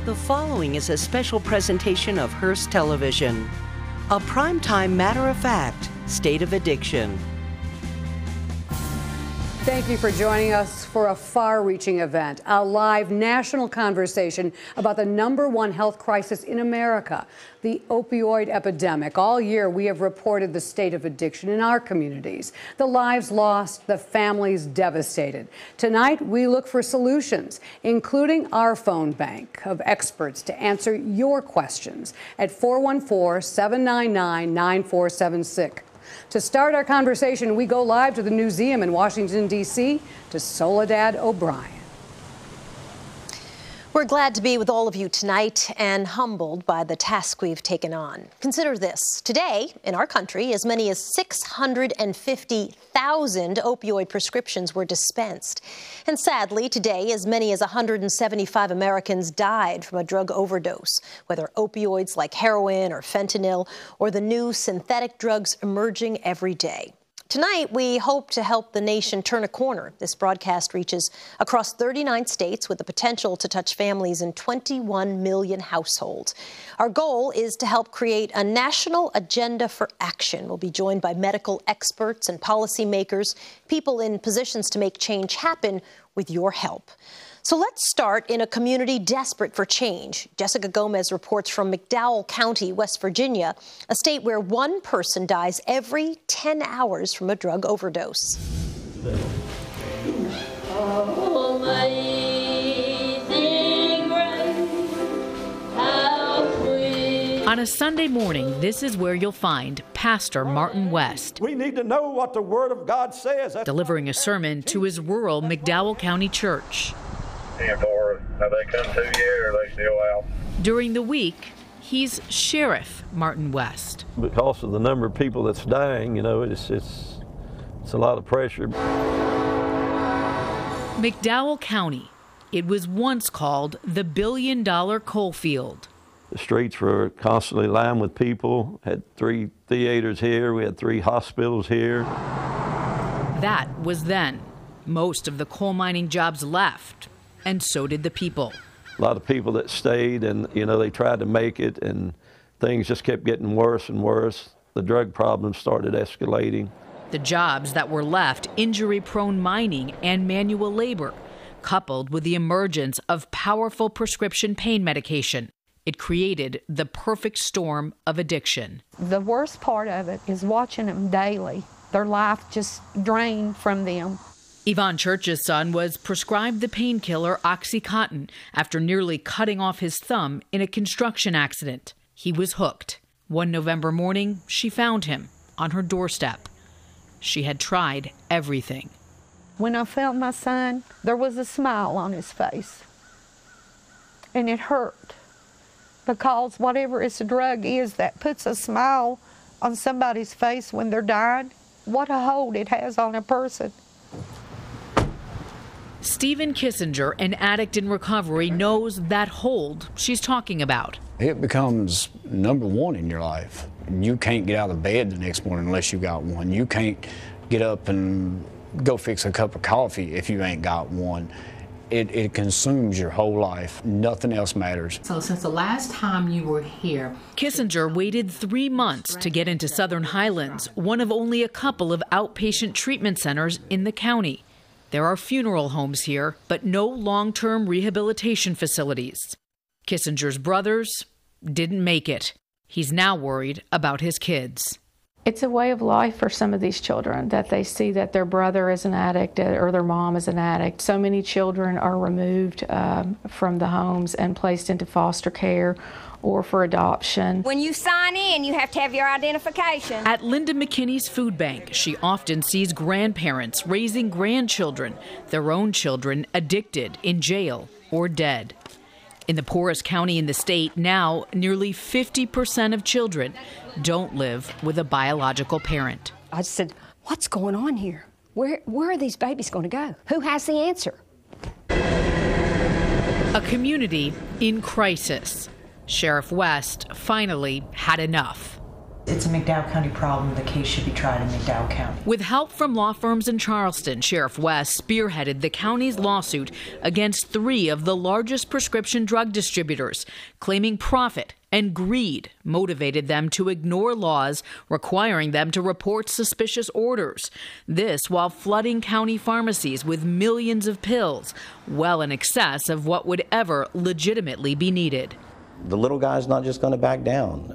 The following is a special presentation of Hearst Television. A primetime matter-of-fact state of addiction. Thank you for joining us for a far-reaching event, a live national conversation about the #1 health crisis in America, the opioid epidemic. All year, we have reported the state of addiction in our communities, the lives lost, the families devastated. Tonight, we look for solutions, including our phone bank of experts to answer your questions at 414-799-9476. To start our conversation, we go live to the Newseum in Washington, D.C., to Soledad O'Brien. We're glad to be with all of you tonight and humbled by the task we've taken on. Consider this. Today, in our country, as many as 650,000 opioid prescriptions were dispensed. And sadly, today, as many as 175 Americans died from a drug overdose, whether opioids like heroin or fentanyl or the new synthetic drugs emerging every day. Tonight, we hope to help the nation turn a corner. This broadcast reaches across 39 states with the potential to touch families in 21 million households. Our goal is to help create a national agenda for action. We'll be joined by medical experts and policymakers, people in positions to make change happen with your help. So let's start in a community desperate for change. Jessica Gomez reports from McDowell County, West Virginia, a state where one person dies every 10 hours from a drug overdose. On a Sunday morning, this is where you'll find Pastor Martin West. We need to know what the Word of God says. Delivering a sermon to his rural McDowell County church. Have they come to yet, or are they still out? During the week, he's Sheriff Martin West. Because of the number of people that's dying, it's a lot of pressure. McDowell County. It was once called the billion-dollar coal field. The streets were constantly lined with people. Had 3 theaters here. We had 3 hospitals here. That was then. Most of the coal mining jobs left, and so did the people. A lot of people that stayed, and they tried to make it, and things just kept getting worse and worse. The drug problem started escalating. The jobs that were left, injury-prone mining and manual labor, coupled with the emergence of powerful prescription pain medication. It created the perfect storm of addiction. The worst part of it is watching them daily. Their life just drained from them. Yvonne Church's son was prescribed the painkiller OxyContin after nearly cutting off his thumb in a construction accident. He was hooked. One November morning, she found him on her doorstep. She had tried everything. When I found my son, there was a smile on his face. And it hurt. Because whatever this drug is that puts a smile on somebody's face when they're dying, what a hold it has on a person. Stephen Kissinger, an addict in recovery, knows that hold she's talking about. It becomes #1 in your life. You can't get out of bed the next morning unless you got one. You can't get up and go fix a cup of coffee if you ain't got one. It consumes your whole life. Nothing else matters. So since the last time you were here... Kissinger waited 3 months to get into Southern Highlands, one of only a couple of outpatient treatment centers in the county. There are funeral homes here, but no long-term rehabilitation facilities. Kissinger's brothers didn't make it. He's now worried about his kids. It's a way of life for some of these children that they see that their brother is an addict or their mom is an addict. So many children are removed from the homes and placed into foster care or for adoption. When you sign in, you have to have your identification. At Linda McKinney's food bank, she often sees grandparents raising grandchildren, their own children addicted, in jail, or dead. In the poorest county in the state, now nearly 50% of children don't live with a biological parent. I said, what's going on here? Where are these babies going to go? Who has the answer? A community in crisis. Sheriff West finally had enough. It's a McDowell County problem. The case should be tried in McDowell County. With help from law firms in Charleston, Sheriff West spearheaded the county's lawsuit against 3 of the largest prescription drug distributors, claiming profit and greed motivated them to ignore laws requiring them to report suspicious orders. This while flooding county pharmacies with millions of pills, well in excess of what would ever legitimately be needed. The little guy's not just going to back down.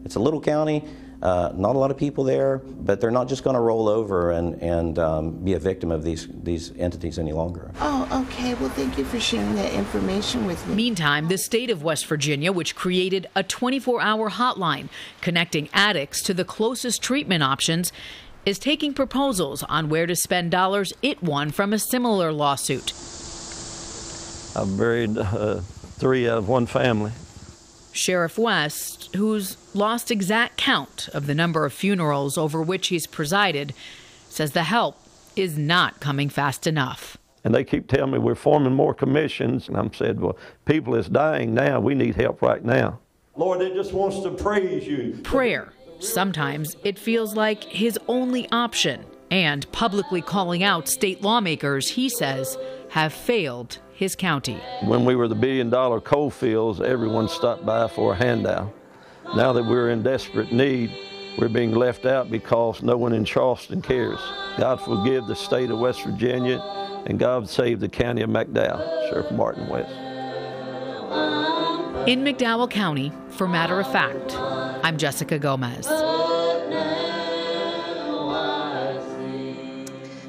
It's a little county, not a lot of people there, but they're not just going to roll over and be a victim of these entities any longer. Oh, okay. Well, thank you for sharing that information with me. Meantime, the state of West Virginia, which created a 24-hour hotline connecting addicts to the closest treatment options, is taking proposals on where to spend dollars it won from a similar lawsuit. I've buried 3 out of 1 family. Sheriff West, who's lost exact count of the number of funerals over which he's presided, says the help is not coming fast enough. And they keep telling me we're forming more commissions, and I'm saying, well, people is dying now. We need help right now. Lord, it just wants to praise you. Prayer. Sometimes it feels like his only option, and publicly calling out state lawmakers he says have failed his county. When we were the billion-dollar coal fields, everyone stopped by for a handout. Now that we're in desperate need, we're being left out because no one in Charleston cares. God forgive the state of West Virginia, and God save the county of McDowell. Sheriff Martin West. In McDowell County, for Matter of Fact, I'm Jessica Gomez.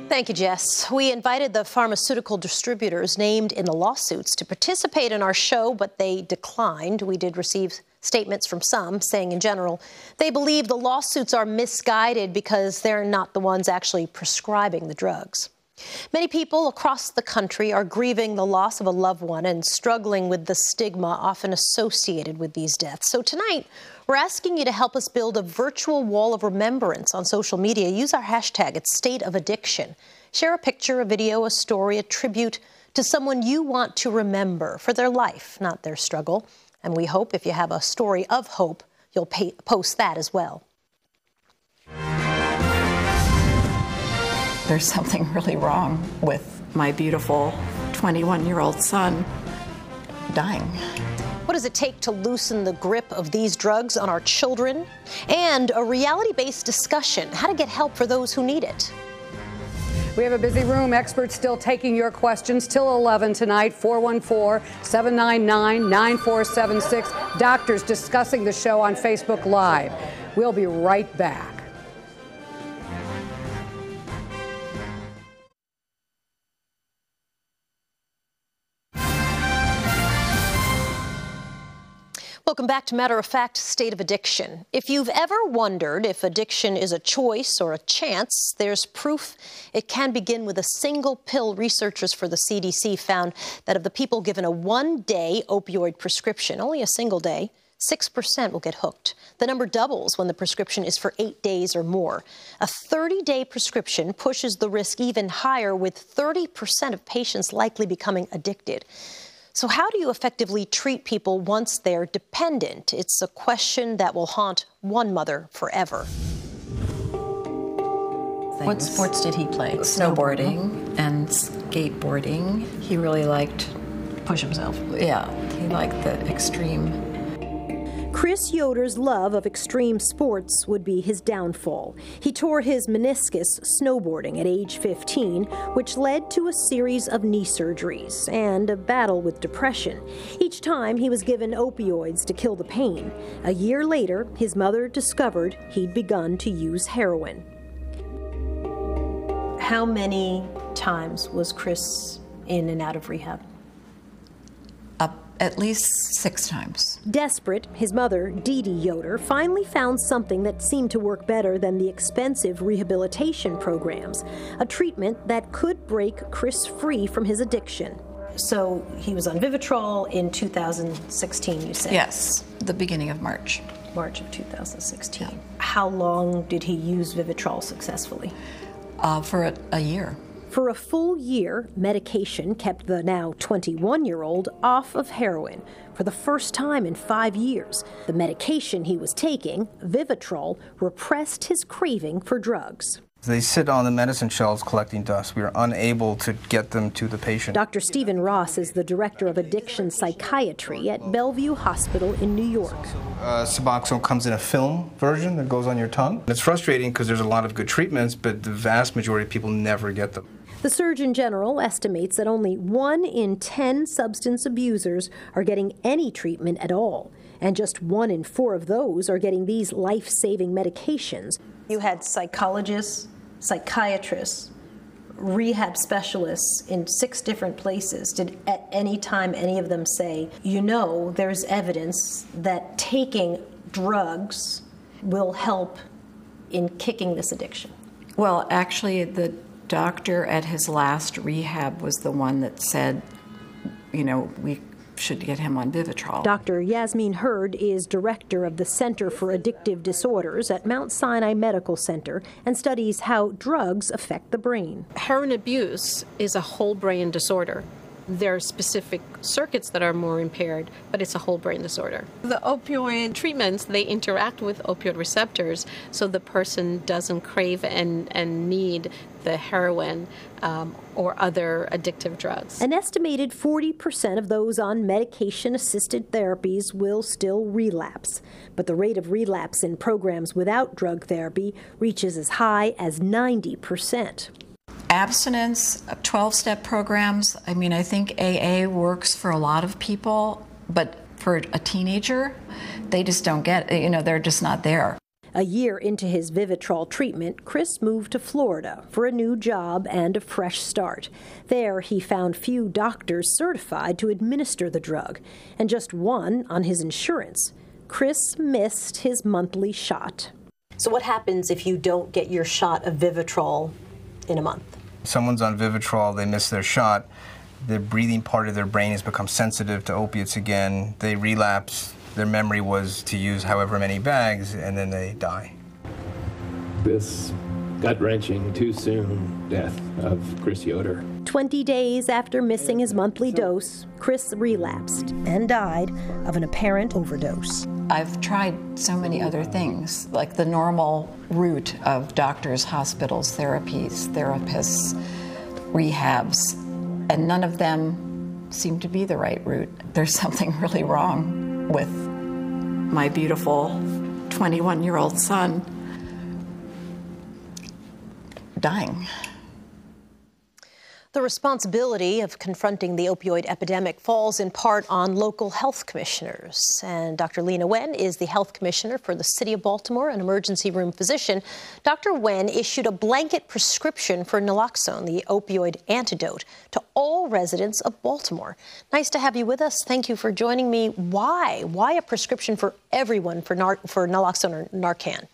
Thank you, Jess. We invited the pharmaceutical distributors named in the lawsuits to participate in our show, but they declined. We did receive statements from some saying in general they believe the lawsuits are misguided because they're not the ones actually prescribing the drugs. Many people across the country are grieving the loss of a loved one and struggling with the stigma often associated with these deaths. So tonight, we're asking you to help us build a virtual wall of remembrance on social media. Use our hashtag, it's State of Addiction. Share a picture, a video, a story, a tribute to someone you want to remember for their life, not their struggle. And we hope if you have a story of hope, you'll post that as well. There's something really wrong with my beautiful 21-year-old son dying. What does it take to loosen the grip of these drugs on our children? And a reality-based discussion, how to get help for those who need it. We have a busy room. Experts still taking your questions till 11 tonight. 414-799-9476. Doctors discussing the show on Facebook Live. We'll be right back. Welcome back to Matter of Fact, State of Addiction. If you've ever wondered if addiction is a choice or a chance, there's proof it can begin with a single pill. Researchers for the CDC found that of the people given a one-day opioid prescription, only a single day, 6% will get hooked. The number doubles when the prescription is for 8 days or more. A 30-day prescription pushes the risk even higher, with 30% of patients likely becoming addicted. So how do you effectively treat people once they're dependent? It's a question that will haunt one mother forever. What sports did he play? Snowboarding and skateboarding. He really liked push himself. Yeah, he liked the extreme. Chris Yoder's love of extreme sports would be his downfall. He tore his meniscus snowboarding at age 15, which led to a series of knee surgeries and a battle with depression. Each time he was given opioids to kill the pain. A year later, his mother discovered he'd begun to use heroin. How many times was Chris in and out of rehab? At least 6 times. Desperate, his mother, Dee Dee Yoder, finally found something that seemed to work better than the expensive rehabilitation programs, a treatment that could break Chris free from his addiction. So he was on Vivitrol in 2016, you said? Yes, the beginning of March. March of 2016. Yeah. How long did he use Vivitrol successfully? For a year. For a full year, medication kept the now 21-year-old off of heroin. For the first time in 5 years, the medication he was taking, Vivitrol, repressed his craving for drugs. They sit on the medicine shelves collecting dust. We are unable to get them to the patient. Dr. Stephen Ross is the director of addiction psychiatry at Bellevue Hospital in New York. Suboxone comes in a film version that goes on your tongue. It's frustrating because there's a lot of good treatments, but the vast majority of people never get them. The Surgeon General estimates that only 1 in 10 substance abusers are getting any treatment at all, and just 1 in 4 of those are getting these life-saving medications. You had psychologists, psychiatrists, rehab specialists in 6 different places. Did at any time any of them say, you know, there's evidence that taking drugs will help in kicking this addiction? Well, actually, the doctor at his last rehab was the one that said, you know, we should get him on Vivitrol. Dr. Yasmin Hurd is director of the Center for Addictive Disorders at Mount Sinai Medical Center and studies how drugs affect the brain. Heroin abuse is a whole brain disorder. There are specific circuits that are more impaired, but it's a whole brain disorder. The opioid treatments, they interact with opioid receptors, so the person doesn't crave and need the heroin or other addictive drugs. An estimated 40% of those on medication-assisted therapies will still relapse, but the rate of relapse in programs without drug therapy reaches as high as 90%. Abstinence, 12-step programs, I mean, I think AA works for a lot of people, but for a teenager, they just don't get it, you know, they're just not there. A year into his Vivitrol treatment, Chris moved to Florida for a new job and a fresh start. There, he found few doctors certified to administer the drug, and just one on his insurance. Chris missed his monthly shot. So what happens if you don't get your shot of Vivitrol in a month? Someone's on Vivitrol, they miss their shot, the breathing part of their brain has become sensitive to opiates again, they relapse, their memory was to use however many bags, and then they die. This gut-wrenching, too soon death of Chris Yoder. 20 days after missing his monthly dose, Chris relapsed and died of an apparent overdose. I've tried so many other things, like the normal route of doctors, hospitals, therapies, therapists, rehabs, and none of them seem to be the right route. There's something really wrong with my beautiful 21-year-old son dying. The responsibility of confronting the opioid epidemic falls in part on local health commissioners. And Dr. Leana Wen is the health commissioner for the City of Baltimore, an emergency room physician. Dr. Wen issued a blanket prescription for naloxone, the opioid antidote, to all residents of Baltimore. Nice to have you with us. Thank you for joining me. Why? Why a prescription for everyone for naloxone or Narcan?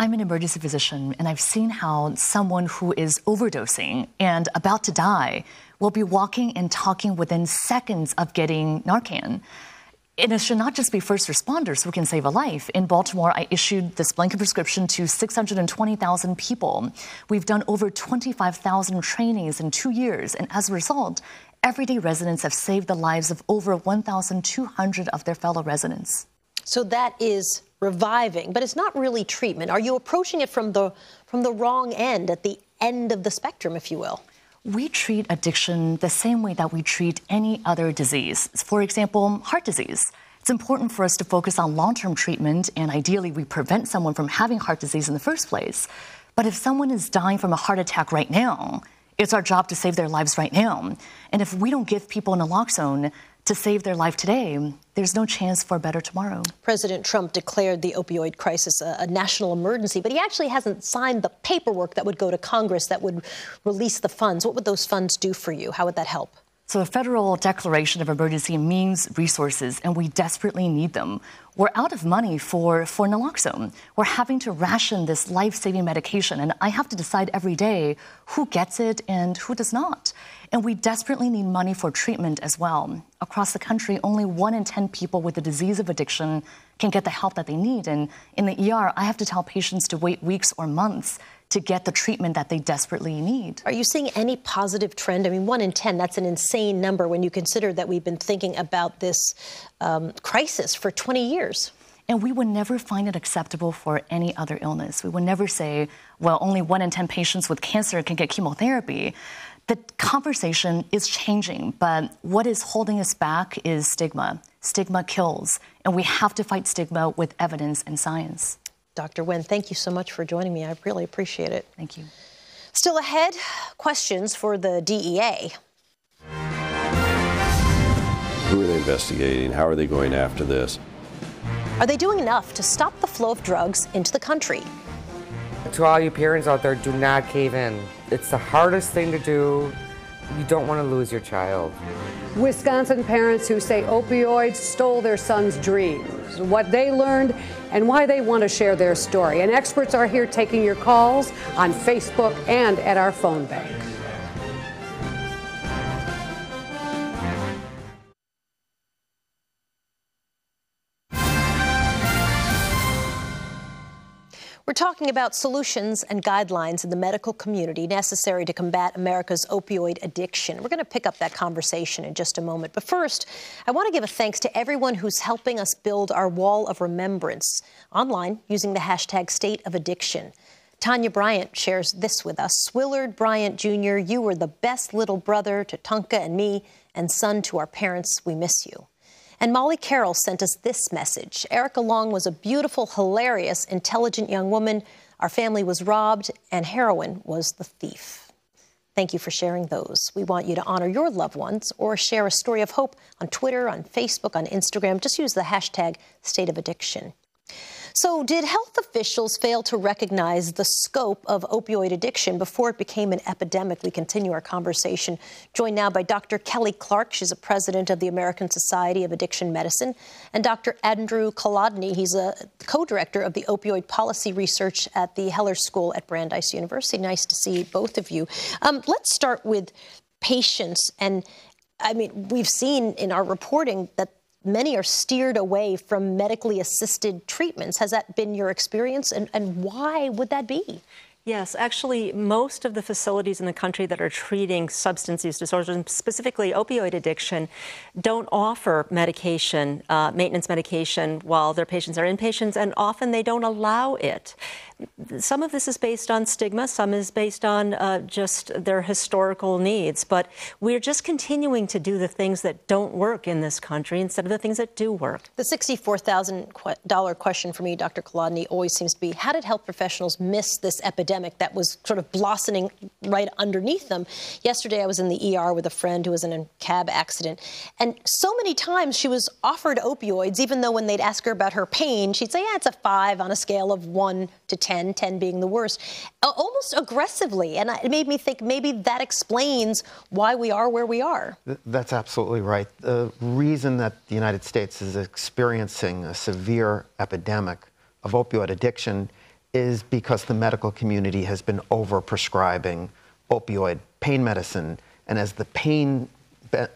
I'm an emergency physician, and I've seen how someone who is overdosing and about to die will be walking and talking within seconds of getting Narcan. And it should not just be first responders who can save a life. In Baltimore, I issued this blanket prescription to 620,000 people. We've done over 25,000 trainings in 2 years, and as a result, everyday residents have saved the lives of over 1,200 of their fellow residents. So that is reviving, but it's not really treatment. Are you approaching it from the wrong end, at the end of the spectrum, if you will? We treat addiction the same way that we treat any other disease. For example, heart disease. It's important for us to focus on long-term treatment, and ideally we prevent someone from having heart disease in the first place. But if someone is dying from a heart attack right now, it's our job to save their lives right now. And if we don't give people naloxone to save their life today, there's no chance for a better tomorrow. President Trump declared the opioid crisis a national emergency, but he actually hasn't signed the paperwork that would go to Congress that would release the funds. What would those funds do for you? How would that help? So a federal declaration of emergency means resources, and we desperately need them. We're out of money for naloxone. We're having to ration this life-saving medication, and I have to decide every day who gets it and who does not. And we desperately need money for treatment as well. Across the country, only 1 in 10 people with the disease of addiction can get the help that they need. And in the ER, I have to tell patients to wait weeks or months to get the treatment that they desperately need. Are you seeing any positive trend? I mean, 1 in 10, that's an insane number when you consider that we've been thinking about this crisis for 20 years. And we would never find it acceptable for any other illness. We would never say, well, only 1 in 10 patients with cancer can get chemotherapy. The conversation is changing, but what is holding us back is stigma. Stigma kills, and we have to fight stigma with evidence and science. Dr. Wen, thank you so much for joining me. I really appreciate it. Thank you. Still ahead, questions for the DEA. Who are they investigating? How are they going after this? Are they doing enough to stop the flow of drugs into the country? To all you parents out there, do not cave in. It's the hardest thing to do. You don't want to lose your child. Wisconsin parents who say opioids stole their son's dreams, what they learned, and why they want to share their story. And experts are here taking your calls on Facebook and at our phone bank. We're talking about solutions and guidelines in the medical community necessary to combat America's opioid addiction. We're going to pick up that conversation in just a moment. But first, I want to give a thanks to everyone who's helping us build our wall of remembrance online using the hashtag #StateOfAddiction. Tanya Bryant shares this with us. Willard Bryant Jr., you were the best little brother to Tonka and me, and son to our parents. We miss you. And Molly Carroll sent us this message. Erica Long was a beautiful, hilarious, intelligent young woman. Our family was robbed, and heroin was the thief. Thank you for sharing those. We want you to honor your loved ones or share a story of hope on Twitter, on Facebook, on Instagram. Just use the hashtag #StateOfAddiction. So did health officials fail to recognize the scope of opioid addiction before it became an epidemic? We continue our conversation. Joined now by Dr. Kelly Clark. She's a president of the American Society of Addiction Medicine. And Dr. Andrew Kolodny. He's a co-director of the opioid policy research at the Heller School at Brandeis University. Nice to see both of you. Let's start with patients. And I mean, we've seen in our reporting that many are steered away from medically assisted treatments. Has that been your experience, and why would that be? Yes, actually, most of the facilities in the country that are treating substance use disorders, and specifically opioid addiction, don't offer medication, maintenance medication, while their patients are inpatients, and often they don't allow it. Some of this is based on stigma, some is based on just their historical needs, but we're just continuing to do the things that don't work in this country instead of the things that do work. The $64,000 question for me, Dr. Kolodny, always seems to be, how did health professionals miss this epidemic that was sort of blossoming right underneath them? Yesterday, I was in the ER with a friend who was in a cab accident, and so many times she was offered opioids, even though when they'd ask her about her pain, she'd say, yeah, it's a 5 on a scale of 1 to 10, 10 being the worst, almost aggressively. And it made me think maybe that explains why we are where we are. That's absolutely right. The reason that the United States is experiencing a severe epidemic of opioid addiction is because the medical community has been over-prescribing opioid pain medicine. And as the pain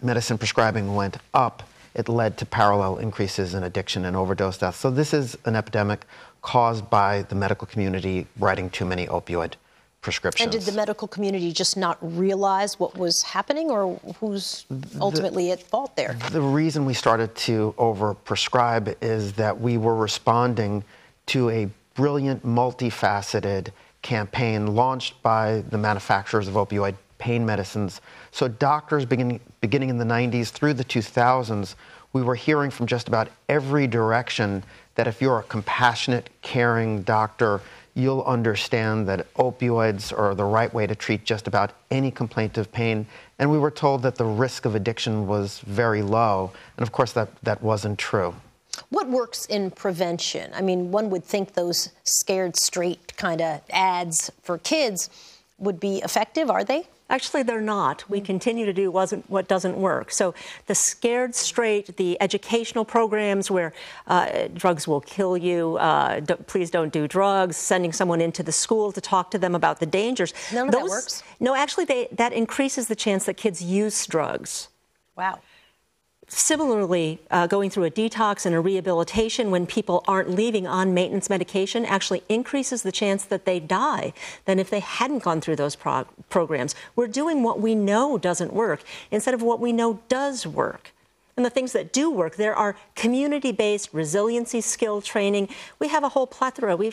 medicine prescribing went up, it led to parallel increases in addiction and overdose deaths. So this is an epidemic caused by the medical community writing too many opioid prescriptions. And did the medical community just not realize what was happening, or who's ultimately at fault there? The reason we started to overprescribe is that we were responding to a brilliant, multifaceted campaign launched by the manufacturers of opioid pain medicines. So doctors beginning in the 90s through the 2000s, we were hearing from just about every direction that if you're a compassionate, caring doctor, you'll understand that opioids are the right way to treat just about any complaint of pain. And we were told that the risk of addiction was very low. And of course, that wasn't true. What works in prevention? I mean, one would think those scared straight kind of ads for kids would be effective. Are they? Actually, they're not. We continue to do what doesn't work. So the Scared Straight, the educational programs where drugs will kill you, please don't do drugs, sending someone into the school to talk to them about the dangers. None of that works? No, actually, that increases the chance that kids use drugs. Wow. Similarly, going through a detox and a rehabilitation when people aren't leaving on maintenance medication actually increases the chance that they die than if they hadn't gone through those programs. We're doing what we know doesn't work instead of what we know does work. And the things that do work, there are community-based resiliency skill training. We have a whole plethora. We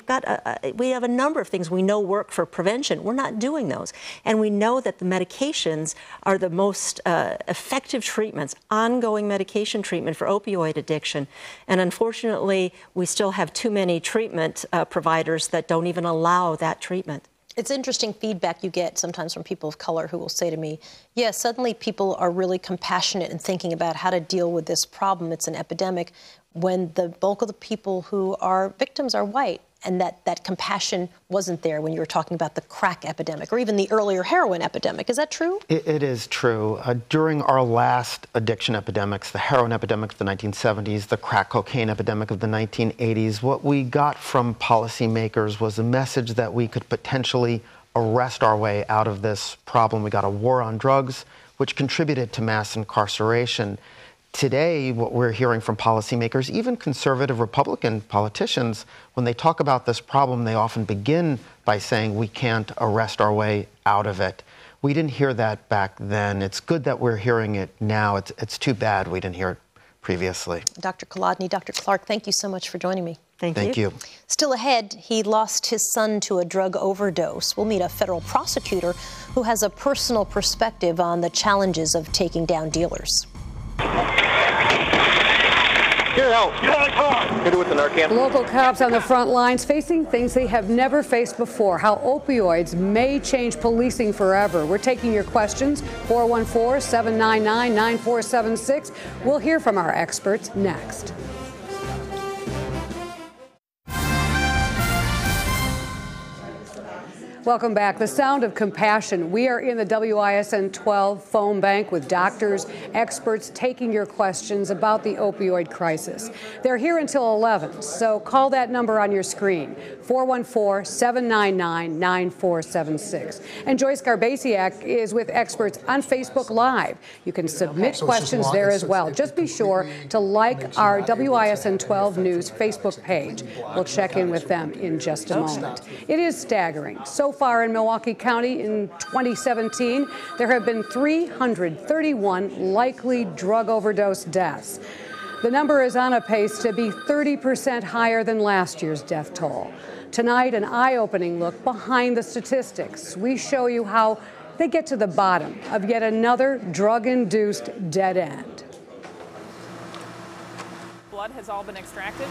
have a number of things we know work for prevention. We're not doing those. And we know that the medications are the most effective treatments, ongoing medication treatment for opioid addiction. And unfortunately, we still have too many treatment providers that don't even allow that treatment. It's interesting feedback you get sometimes from people of color who will say to me, yeah, suddenly people are really compassionate and thinking about how to deal with this problem. It's an epidemic, when the bulk of the people who are victims are white. And that compassion wasn't there when you were talking about the crack epidemic or even the earlier heroin epidemic. Is that true? It is true. During our last addiction epidemics, the heroin epidemic of the 1970s, the crack cocaine epidemic of the 1980s, what we got from policymakers was a message that we could potentially arrest our way out of this problem. We got a war on drugs, which contributed to mass incarceration. Today, what we're hearing from policymakers, even conservative Republican politicians, when they talk about this problem, they often begin by saying we can't arrest our way out of it. We didn't hear that back then. It's good that we're hearing it now. It's too bad we didn't hear it previously. Dr. Kolodny, Dr. Clark, thank you so much for joining me. Thank you. Still ahead, he lost his son to a drug overdose. We'll meet a federal prosecutor who has a personal perspective on the challenges of taking down dealers. Here, help. Get out of the car. Hit it with the Narcan. Local cops on the front lines facing things they have never faced before. How opioids may change policing forever. We're taking your questions. 414-799-9476. We'll hear from our experts next. Welcome back. The sound of compassion. We are in the WISN 12 phone bank with doctors, experts taking your questions about the opioid crisis. They're here until 11, so call that number on your screen, 414-799-9476. And Joyce Garbasiak is with experts on Facebook Live. You can submit questions there as well. Just be sure to like our WISN 12 News Facebook page. We'll check in with them in just a moment. It is staggering. So far in Milwaukee County in 2017, there have been 331 likely drug overdose deaths. The number is on a pace to be 30% higher than last year's death toll. Tonight, an eye-opening look behind the statistics. We show you how they get to the bottom of yet another drug-induced dead end. Blood has all been extracted.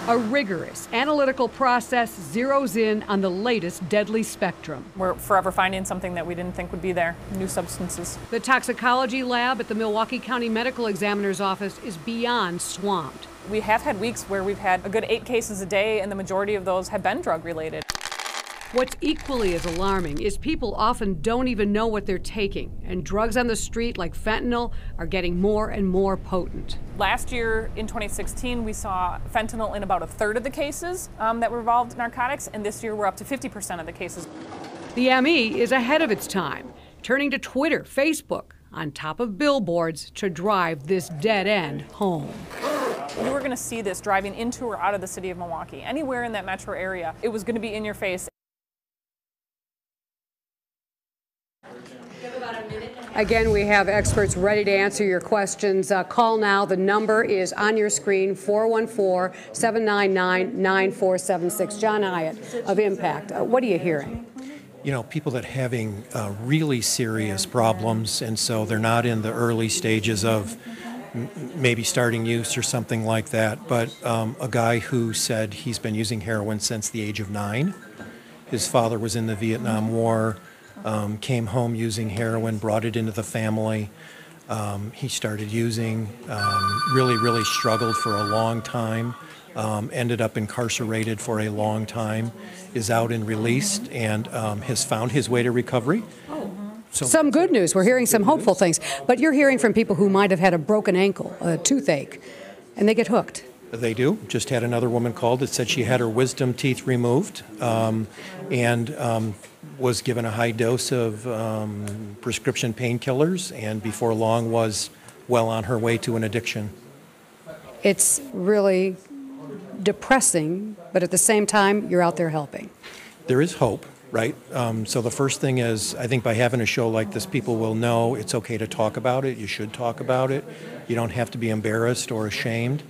A rigorous analytical process zeroes in on the latest deadly spectrum. We're forever finding something that we didn't think would be there, new substances. The toxicology lab at the Milwaukee County Medical Examiner's Office is beyond swamped. We have had weeks where we've had a good 8 cases a day, and the majority of those have been drug-related. What's equally as alarming is people often don't even know what they're taking, and drugs on the street like fentanyl are getting more and more potent. Last year, in 2016, we saw fentanyl in about a third of the cases that were involved in narcotics, and this year we're up to 50% of the cases. The ME is ahead of its time, turning to Twitter, Facebook, on top of billboards to drive this dead end home. You were going to see this driving into or out of the city of Milwaukee. Anywhere in that metro area, it was going to be in your face. Again, we have experts ready to answer your questions. Call now. The number is on your screen, 414-799-9476. John Hyatt of Impact. What are you hearing? You know, people that are having really serious problems, and so they're not in the early stages of maybe starting use or something like that, but a guy who said he's been using heroin since the age of 9. His father was in the Vietnam War. Came home using heroin, brought it into the family. He started using, really struggled for a long time, ended up incarcerated for a long time, is out and released, and has found his way to recovery. Some good news. We're hearing some hopeful things. But you're hearing from people who might have had a broken ankle, a toothache, and they get hooked. They do. Just had another woman called that said she had her wisdom teeth removed and was given a high dose of prescription painkillers, and before long was well on her way to an addiction. It's really depressing, but at the same time, you're out there helping. There is hope, right? So the first thing is, I think by having a show like this, people will know it's okay to talk about it. You should talk about it. You don't have to be embarrassed or ashamed.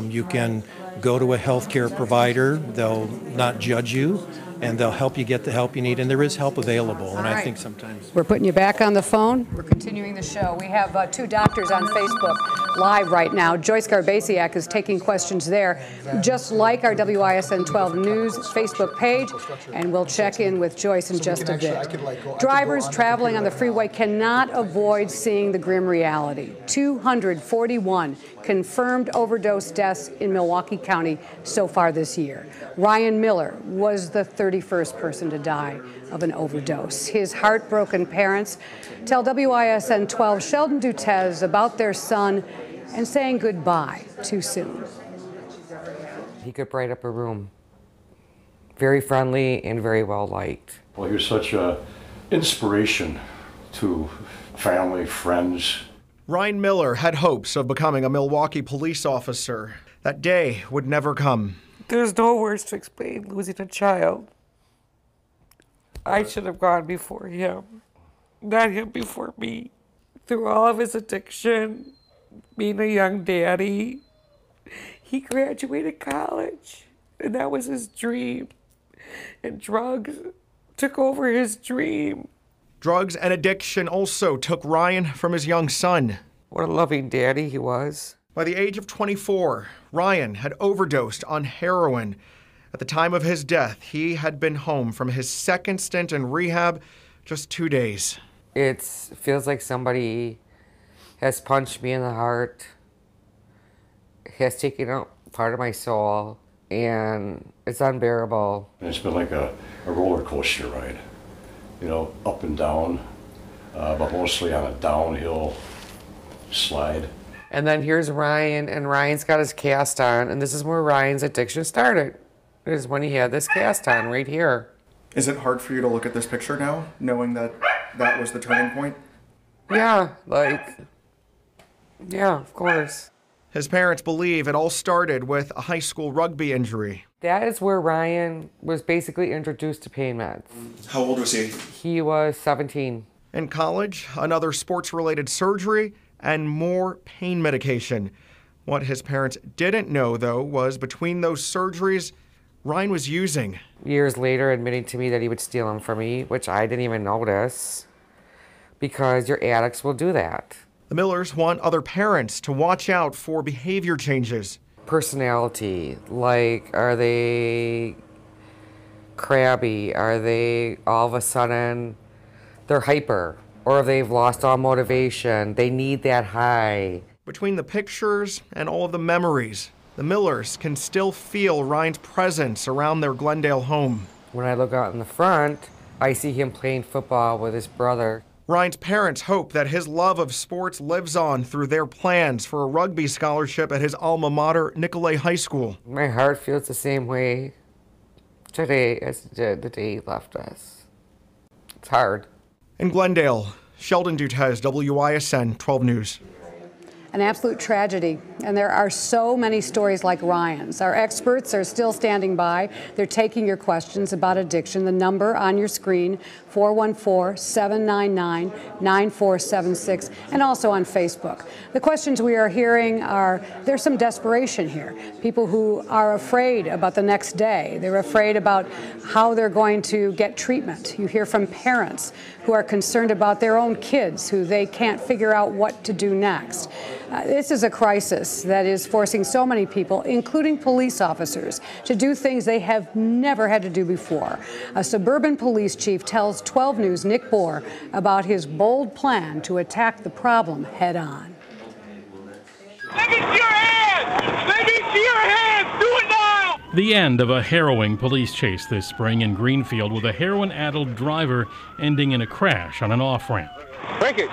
You can go to a healthcare provider. They'll not judge you, and they'll help you get the help you need. And there is help available. And I think sometimes we're putting you back on the phone. We're continuing the show. We have two doctors on Facebook live right now. Joyce Garbasiak is taking questions there, just like our WISN 12 News Facebook page. And we'll check in with Joyce in just a bit. Drivers traveling on the freeway cannot avoid seeing the grim reality. 241 confirmed overdose deaths in Milwaukee County so far this year. Ryan Miller was the 31st person to die of an overdose. His heartbroken parents tell WISN 12 Sheldon Dutez about their son and saying goodbye too soon. He could bright up a room. Very friendly and very well liked. Well, he was such an inspiration to family, friends. Ryan Miller had hopes of becoming a Milwaukee police officer. That day would never come. There's no words to explain losing a child. I should have gone before him, not him before me. Through all of his addiction, being a young daddy, he graduated college, and that was his dream. And drugs took over his dream. Drugs and addiction also took Ryan from his young son. What a loving daddy he was. By the age of 24, Ryan had overdosed on heroin. At the time of his death, he had been home from his second stint in rehab just 2 days. It feels like somebody has punched me in the heart, has taken out part of my soul, and it's unbearable. It's been like a roller coaster ride, you know, up and down, but mostly on a downhill slide. And then here's Ryan, and Ryan's got his cast on, and this is where Ryan's addiction started. It is when he had this cast on right here. Is it hard for you to look at this picture now, knowing that that was the turning point? Yeah, yeah, of course. His parents believe it all started with a high school rugby injury. That is where Ryan was basically introduced to pain meds. How old was he? He was 17. In college, another sports-related surgery and more pain medication. What his parents didn't know, though, was between those surgeries, Ryan was using. Years later, admitting to me that he would steal them from me, which I didn't even notice, because your addicts will do that. The Millers want other parents to watch out for behavior changes. Personality, like, are they crabby? Are they all of a sudden, they're hyper? Or they've lost all motivation. They need that high. Between the pictures and all of the memories, the Millers can still feel Ryan's presence around their Glendale home. When I look out in the front, I see him playing football with his brother. Ryan's parents hope that his love of sports lives on through their plans for a rugby scholarship at his alma mater, Nicolet High School. My heart feels the same way today as it did the day he left us. It's hard. In Glendale, Sheldon Dutez, WISN 12 News. An absolute tragedy, and there are so many stories like Ryan's. Our experts are still standing by. They're taking your questions about addiction. The number on your screen, 414-799-9476, and also on Facebook. The questions we are hearing are, there's some desperation here. People who are afraid about the next day. They're afraid about how they're going to get treatment. You hear from parents who are concerned about their own kids, who they can't figure out what to do next. This is a crisis that is forcing so many people, including police officers, to do things they have never had to do before. A suburban police chief tells 12 News' Nick Bohr about his bold plan to attack the problem head on. Let me see your hands! Let me see your hands! Do it now! The end of a harrowing police chase this spring in Greenfield with a heroin-addled driver ending in a crash on an off-ramp. Break it.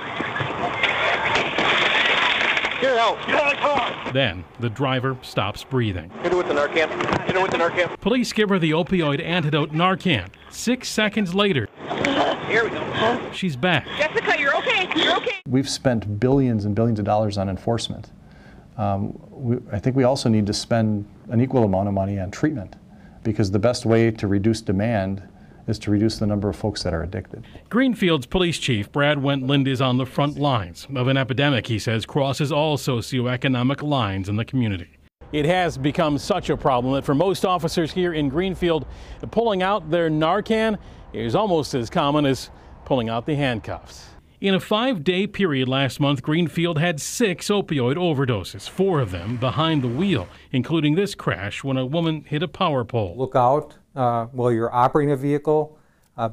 Get out. Get out of the car. Then the driver stops breathing. Hit her with the Narcan. Hit her with the Narcan. Police give her the opioid antidote Narcan. 6 seconds later, Here we go. she's back. Jessica, you're okay. You're okay. We've spent billions and billions of dollars on enforcement. I think we also need to spend an equal amount of money on treatment, because the best way to reduce demand is to reduce the number of folks that are addicted. Greenfield's police chief, Brad Wentland, is on the front lines of an epidemic he says crosses all socioeconomic lines in the community. It has become such a problem that for most officers here in Greenfield, pulling out their Narcan is almost as common as pulling out the handcuffs. In a 5-day period last month, Greenfield had 6 opioid overdoses, 4 of them behind the wheel, including this crash when a woman hit a power pole. Look out while you're operating a vehicle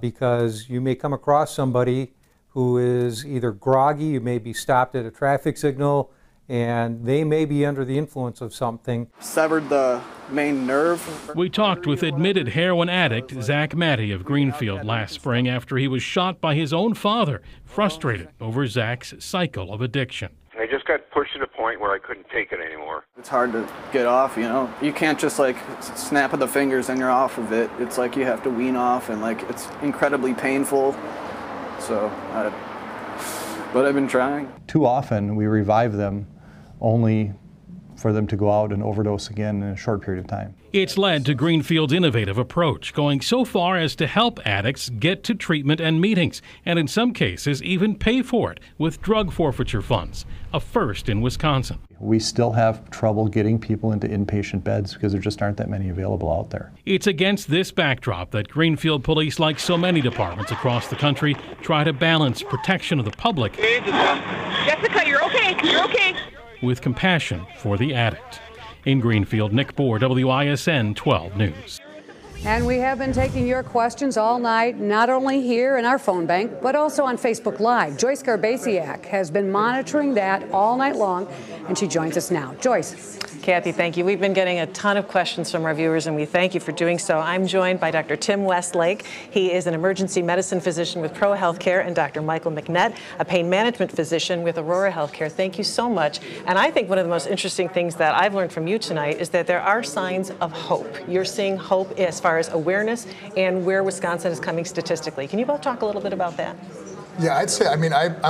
because you may come across somebody who is either groggy, you may be stopped at a traffic signal, and they may be under the influence of something. Severed the main nerve. We talked with admitted heroin addict Zach Matty of Greenfield last spring after he was shot by his own father, frustrated over Zach's cycle of addiction. I just got pushed to the point where I couldn't take it anymore. It's hard to get off, you know. You can't just like snap of the fingers and you're off of it. It's like you have to wean off, and like it's incredibly painful. So, but I've been trying. Too often we revive them only for them to go out and overdose again in a short period of time. It's led to Greenfield's innovative approach, going so far as to help addicts get to treatment and meetings, and in some cases even pay for it with drug forfeiture funds, a first in Wisconsin. We still have trouble getting people into inpatient beds because there just aren't that many available out there. It's against this backdrop that Greenfield police, like so many departments across the country, try to balance protection of the public Jessica, you're okay. You're okay. with compassion for the addict. In Greenfield, Nick Bohr, WISN 12 News. And we have been taking your questions all night, not only here in our phone bank, but also on Facebook Live. Joyce Garbasiak has been monitoring that all night long, and she joins us now. Joyce. Kathy, thank you. We've been getting a ton of questions from our viewers, and we thank you for doing so. I'm joined by Dr. Tim Westlake. He is an emergency medicine physician with Pro Healthcare, and Dr. Michael McNett, a pain management physician with Aurora Healthcare. Thank you so much. And I think one of the most interesting things that I've learned from you tonight is that there are signs of hope. You're seeing hope as far as awareness and where Wisconsin is coming statistically. Can you both talk a little bit about that? Yeah, I'd say, I'm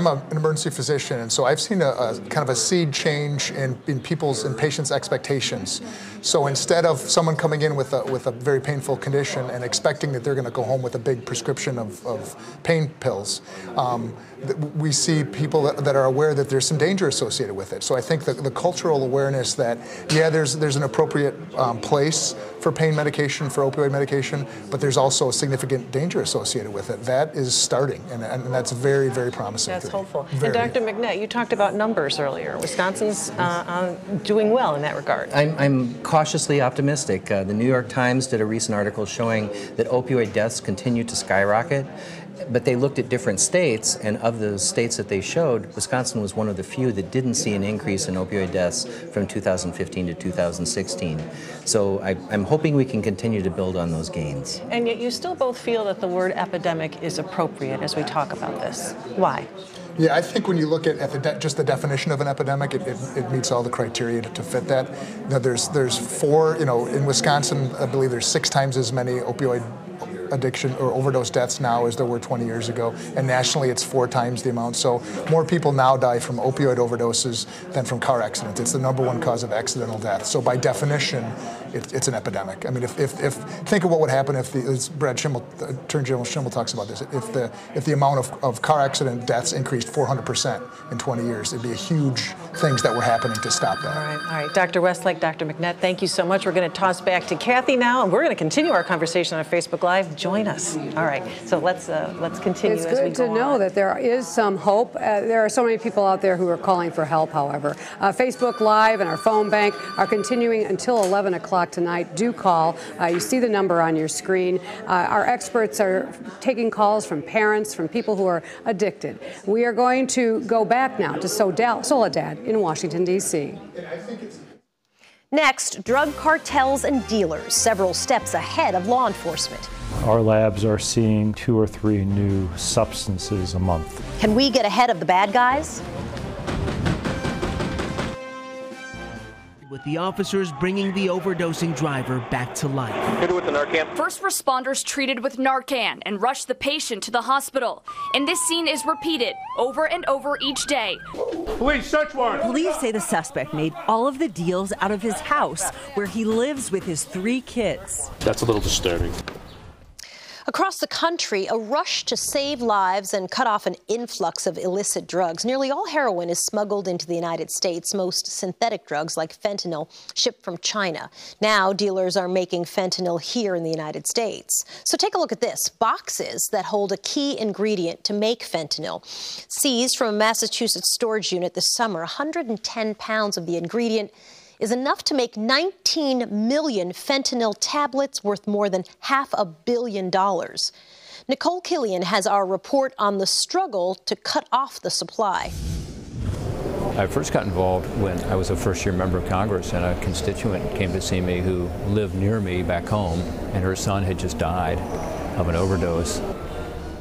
an emergency physician, and so I've seen a kind of a seed change in patients' expectations. So instead of someone coming in with a very painful condition and expecting that they're going to go home with a big prescription of pain pills, we see people that are aware that there's some danger associated with it. So I think the cultural awareness that, yeah, there's an appropriate place for pain medication, for opioid medication, but there's also a significant danger associated with it. That is starting, and that's very, very promising. That's hopeful. And Dr. McNett, you talked about numbers earlier. Wisconsin's doing well in that regard. I'm cautiously optimistic. The New York Times did a recent article showing that opioid deaths continue to skyrocket. But they looked at different states, and of those states that they showed, Wisconsin was one of the few that didn't see an increase in opioid deaths from 2015 to 2016. So I'm hoping we can continue to build on those gains. And yet you still both feel that the word epidemic is appropriate as we talk about this. Why? Yeah, I think when you look at just the definition of an epidemic, it meets all the criteria to fit that. You know, there's 4, in Wisconsin, I believe there's 6 times as many opioid addiction or overdose deaths now as there were 20 years ago, and nationally it's 4 times the amount. So more people now die from opioid overdoses than from car accidents. It's the #1 cause of accidental death. So by definition, it's an epidemic. I mean, if think of what would happen if Brad Schimel, Attorney General Schimel talks about this. If the amount of car accident deaths increased 400% in 20 years, it'd be a huge things that were happening to stop that. All right. Dr. Westlake, Dr. McNett, thank you so much. We're going to toss back to Kathy now, and we're going to continue our conversation on Facebook Live. Join us. All right. So let's continue as we go on. It's good to know that there is some hope. There are so many people out there who are calling for help, however. Facebook Live and our phone bank are continuing until 11 o'clock tonight. Do call. You see the number on your screen. Our experts are taking calls from parents, from people who are addicted. We are going to go back now to Soledad in Washington, D.C. Next, drug cartels and dealers, several steps ahead of law enforcement. Our labs are seeing 2 or 3 new substances a month. Can we get ahead of the bad guys? With the officers bringing the overdosing driver back to life. Hit it with the Narcan. First responders treated with Narcan and rushed the patient to the hospital. And this scene is repeated over and over each day. Police, search warrant. Police say the suspect made all of the deals out of his house, where he lives with his 3 kids. That's a little disturbing. Across the country, a rush to save lives and cut off an influx of illicit drugs. Nearly all heroin is smuggled into the United States, most synthetic drugs like fentanyl shipped from China. Now, dealers are making fentanyl here in the United States. So take a look at this. Boxes that hold a key ingredient to make fentanyl. Seized from a Massachusetts storage unit this summer, 110 pounds of the ingredient is enough to make 19 million fentanyl tablets worth more than $500 million. Nicole Killian has our report on the struggle to cut off the supply. I first got involved when I was a first-year member of Congress, and a constituent came to see me who lived near me back home, and her son had just died of an overdose.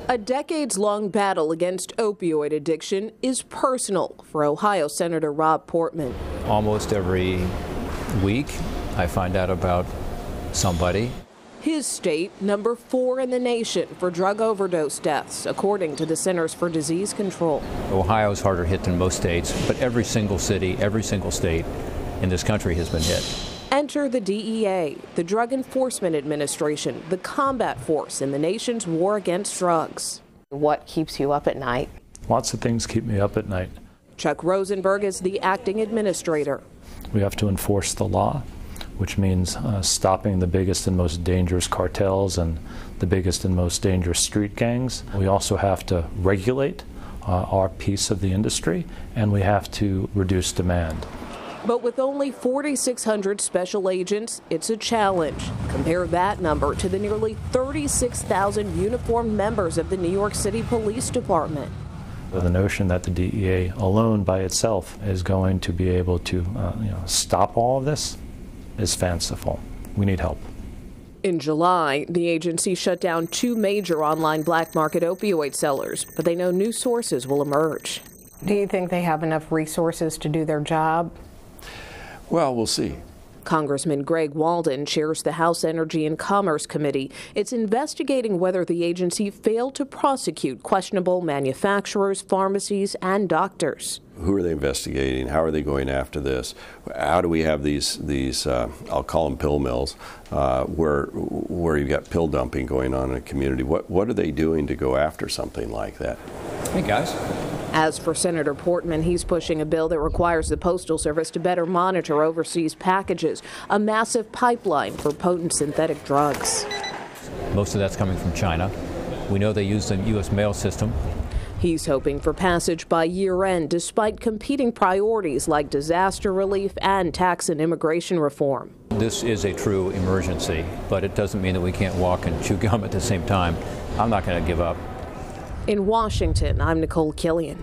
A decades-long battle against opioid addiction is personal for Ohio Senator Rob Portman. Almost every week, I find out about somebody. His state, number 4 in the nation for drug overdose deaths, according to the Centers for Disease Control. Ohio is harder hit than most states, but every single city, every single state in this country has been hit. Enter the DEA, the Drug Enforcement Administration, the combat force in the nation's war against drugs. What keeps you up at night? Lots of things keep me up at night. Chuck Rosenberg is the acting administrator. We have to enforce the law, which means stopping the biggest and most dangerous cartels and the biggest and most dangerous street gangs. We also have to regulate our piece of the industry, and we have to reduce demand. But with only 4,600 special agents, it's a challenge. Compare that number to the nearly 36,000 uniformed members of the New York City Police Department. The notion that the DEA alone by itself is going to be able to stop all of this is fanciful. We need help. In July, the agency shut down 2 major online black market opioid sellers, but they know new sources will emerge. Do you think they have enough resources to do their job? Well, we'll see. Congressman Greg Walden chairs the House Energy and Commerce Committee. It's investigating whether the agency failed to prosecute questionable manufacturers, pharmacies, and doctors. Who are they investigating? How are they going after this? How do we have these I'll call them pill mills, where you've got pill dumping going on in a community? What are they doing to go after something like that? Hey, guys. As for Senator Portman, he's pushing a bill that requires the Postal Service to better monitor overseas packages, a massive pipeline for potent synthetic drugs. Most of that's coming from China. We know they use the U.S. mail system. He's hoping for passage by year-end, despite competing priorities like disaster relief and tax and immigration reform. This is a true emergency, but it doesn't mean that we can't walk and chew gum at the same time. I'm not going to give up. In Washington, I'm Nicole Killian.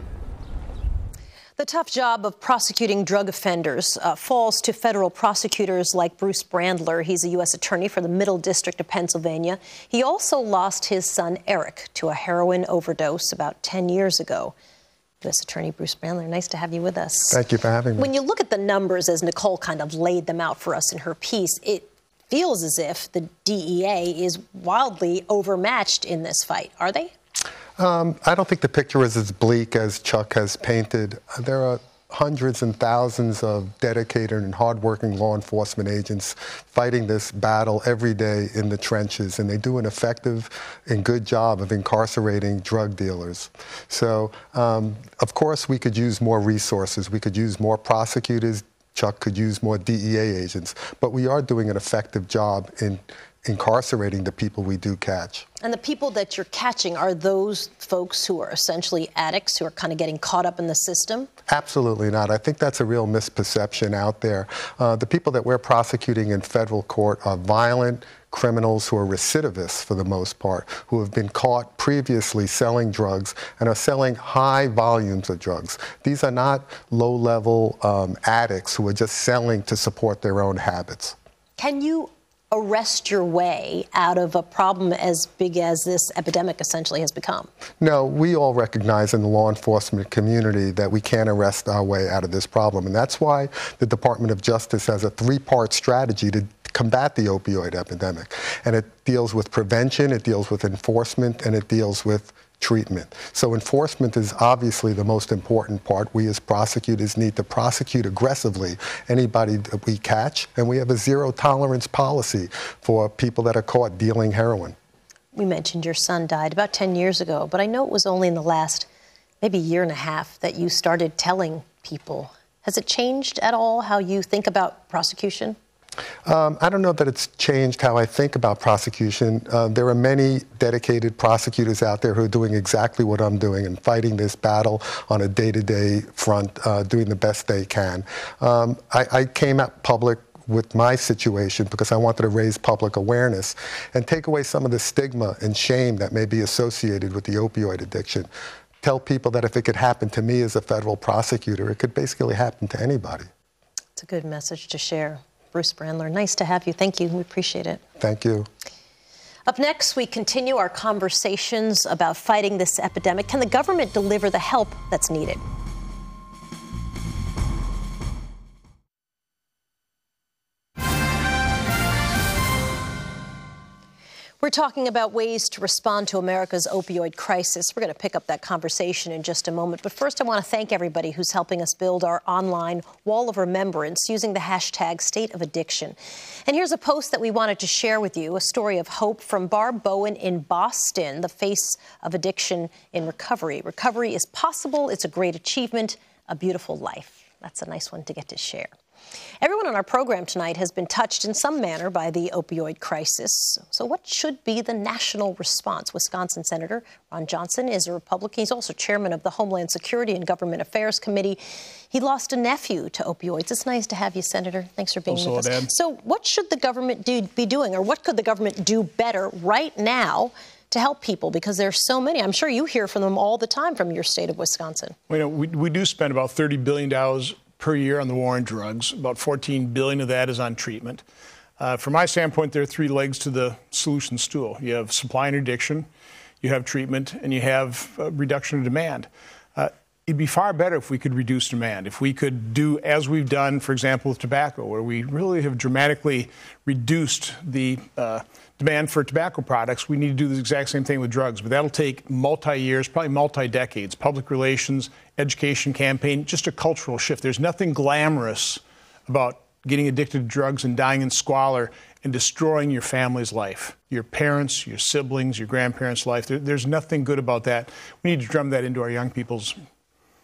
The tough job of prosecuting drug offenders falls to federal prosecutors like Bruce Brandler. He's a U.S. attorney for the Middle District of Pennsylvania. He also lost his son, Eric, to a heroin overdose about 10 years ago. U.S. Attorney Bruce Brandler, nice to have you with us. Thank you for having me. When you look at the numbers, as Nicole kind of laid them out for us in her piece, it feels as if the DEA is wildly overmatched in this fight. Are they? I don't think the picture is as bleak as Chuck has painted. There are hundreds and thousands of dedicated and hardworking law enforcement agents fighting this battle every day in the trenches, and they do an effective and good job of incarcerating drug dealers. So, of course, we could use more resources. We could use more prosecutors. Chuck could use more DEA agents. But we are doing an effective job in incarcerating the people we do catch. And the people that you're catching, are those folks who are essentially addicts who are kind of getting caught up in the system? Absolutely not. I think that's a real misperception out there. The people that we're prosecuting in federal court are violent criminals who are recidivists for the most part, who have been caught previously selling drugs and are selling high volumes of drugs. These are not low-level addicts who are just selling to support their own habits. Can you arrest your way out of a problem as big as this epidemic essentially has become? No, we all recognize in the law enforcement community that we can't arrest our way out of this problem. And that's why the Department of Justice has a three-part strategy to combat the opioid epidemic. And it deals with prevention, it deals with enforcement, and it deals with treatment. So enforcement is obviously the most important part. We as prosecutors need to prosecute aggressively anybody that we catch, and we have a zero-tolerance policy for people that are caught dealing heroin. We mentioned your son died about 10 years ago, but I know it was only in the last maybe year and a half that you started telling people. Has it changed at all how you think about prosecution? I don't know that it's changed how I think about prosecution. There are many dedicated prosecutors out there who are doing exactly what I'm doing and fighting this battle on a day-to-day front, doing the best they can. I came out public with my situation because I wanted to raise public awareness and take away some of the stigma and shame that may be associated with the opioid addiction. Tell people that if it could happen to me as a federal prosecutor, it could basically happen to anybody. It's a good message to share. Bruce Brandler, nice to have you. Thank you. We appreciate it. Thank you. Up next, we continue our conversations about fighting this epidemic. Can the government deliver the help that's needed? We're talking about ways to respond to America's opioid crisis. We're going to pick up that conversation in just a moment. But first, I want to thank everybody who's helping us build our online wall of remembrance using the hashtag State of Addiction. And here's a post that we wanted to share with you, a story of hope from Barb Bowen in Boston, the face of addiction in recovery. Recovery is possible. It's a great achievement, a beautiful life. That's a nice one to get to share. Everyone on our program tonight has been touched in some manner by the opioid crisis. So what should be the national response? Wisconsin Senator Ron Johnson is a Republican. He's also chairman of the Homeland Security and Government Affairs Committee. He lost a nephew to opioids. It's nice to have you, Senator. Thanks for being with us. So what should the government be doing, or what could the government do better right now to help people? Because there's so many. I'm sure you hear from them all the time from your state of Wisconsin. Well, you know, we do spend about $30 billion per year on the war on drugs. About $14 billion of that is on treatment. From my standpoint, there are three legs to the solution stool. You have supply and addiction, you have treatment, and you have reduction of demand. It'd be far better if we could reduce demand, if we could do as we've done, for example, with tobacco, where we really have dramatically reduced the demand for tobacco products. We need to do the exact same thing with drugs, but that'll take multi-years, probably multi-decades, public relations, education campaign, just a cultural shift. There's nothing glamorous about getting addicted to drugs and dying in squalor and destroying your family's life, your parents, your siblings, your grandparents' life. There's nothing good about that. We need to drum that into our young people's.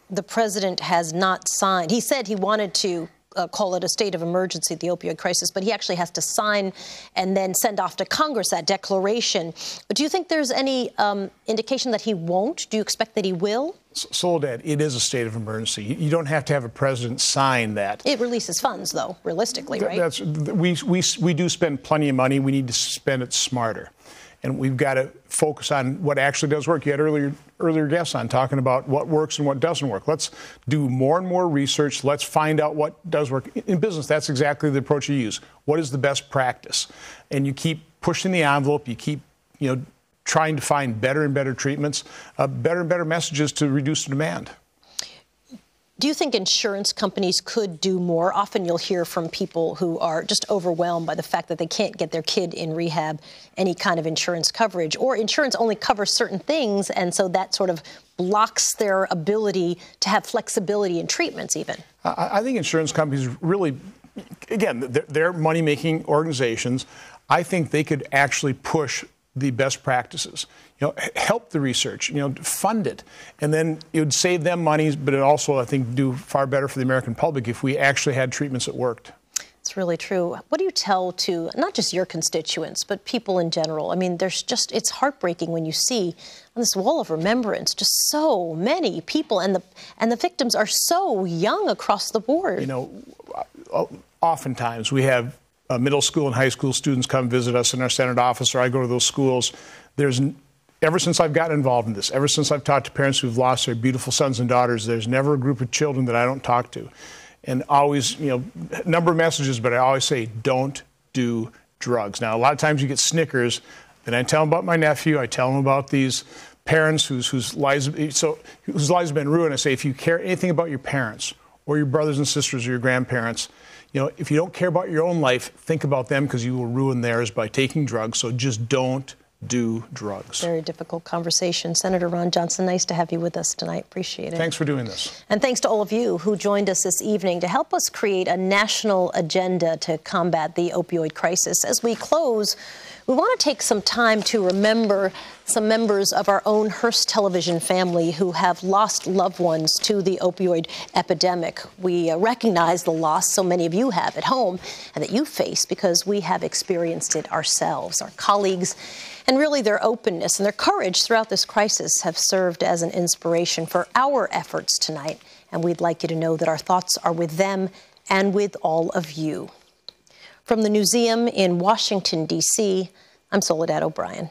The president has not signed. He said he wanted to call it a state of emergency, the opioid crisis, but he actually has to sign and then send off to Congress that declaration. But do you think there's any indication that he won't? Do you expect that he will? Soledad, it is a state of emergency. You don't have to have a president sign that. It releases funds, though, realistically, right? We do spend plenty of money. We need to spend it smarter. And we've got to focus on what actually does work. You had earlier guests on talking about what works and what doesn't work. Let's do more and more research. Let's find out what does work. In business, that's exactly the approach you use. What is the best practice? And you keep pushing the envelope. You keep, trying to find better and better treatments, better and better messages to reduce the demand. Do you think insurance companies could do more? Often you'll hear from people who are just overwhelmed by the fact that they can't get their kid in rehab any kind of insurance coverage, or insurance only covers certain things, and so that sort of blocks their ability to have flexibility in treatments even. I think insurance companies really, again, they're money-making organizations. I think they could actually push the best practices, help the research, fund it. And then it would save them money, but it also, I think, do far better for the American public if we actually had treatments that worked. Let's It's really true. What do you tell to not just your constituents, but people in general? I mean, it's heartbreaking when you see on this wall of remembrance just so many people, and the victims are so young across the board. You know, oftentimes we have middle school and high school students come visit us in our Senate office, or I go to those schools. Ever since I've gotten involved in this, ever since I've talked to parents who've lost their beautiful sons and daughters, there's never a group of children that I don't talk to. And always, you know, number of messages, but I always say, don't do drugs. Now, a lot of times you get snickers, and I tell them about my nephew, I tell them about these parents whose lives have been ruined. I say, if you care anything about your parents or your brothers and sisters or your grandparents, you know, if you don't care about your own life, think about them, because you will ruin theirs by taking drugs. So just don't do drugs. Very difficult conversation. Senator Ron Johnson, nice to have you with us tonight. Appreciate it. Thanks for doing this. And thanks to all of you who joined us this evening to help us create a national agenda to combat the opioid crisis. As we close, we want to take some time to remember some members of our own Hearst Television family who have lost loved ones to the opioid epidemic. We recognize the loss so many of you have at home and that you face because we have experienced it ourselves. Our colleagues and really their openness and their courage throughout this crisis have served as an inspiration for our efforts tonight. And we'd like you to know that our thoughts are with them and with all of you. From the Newseum in Washington, D.C., I'm Soledad O'Brien.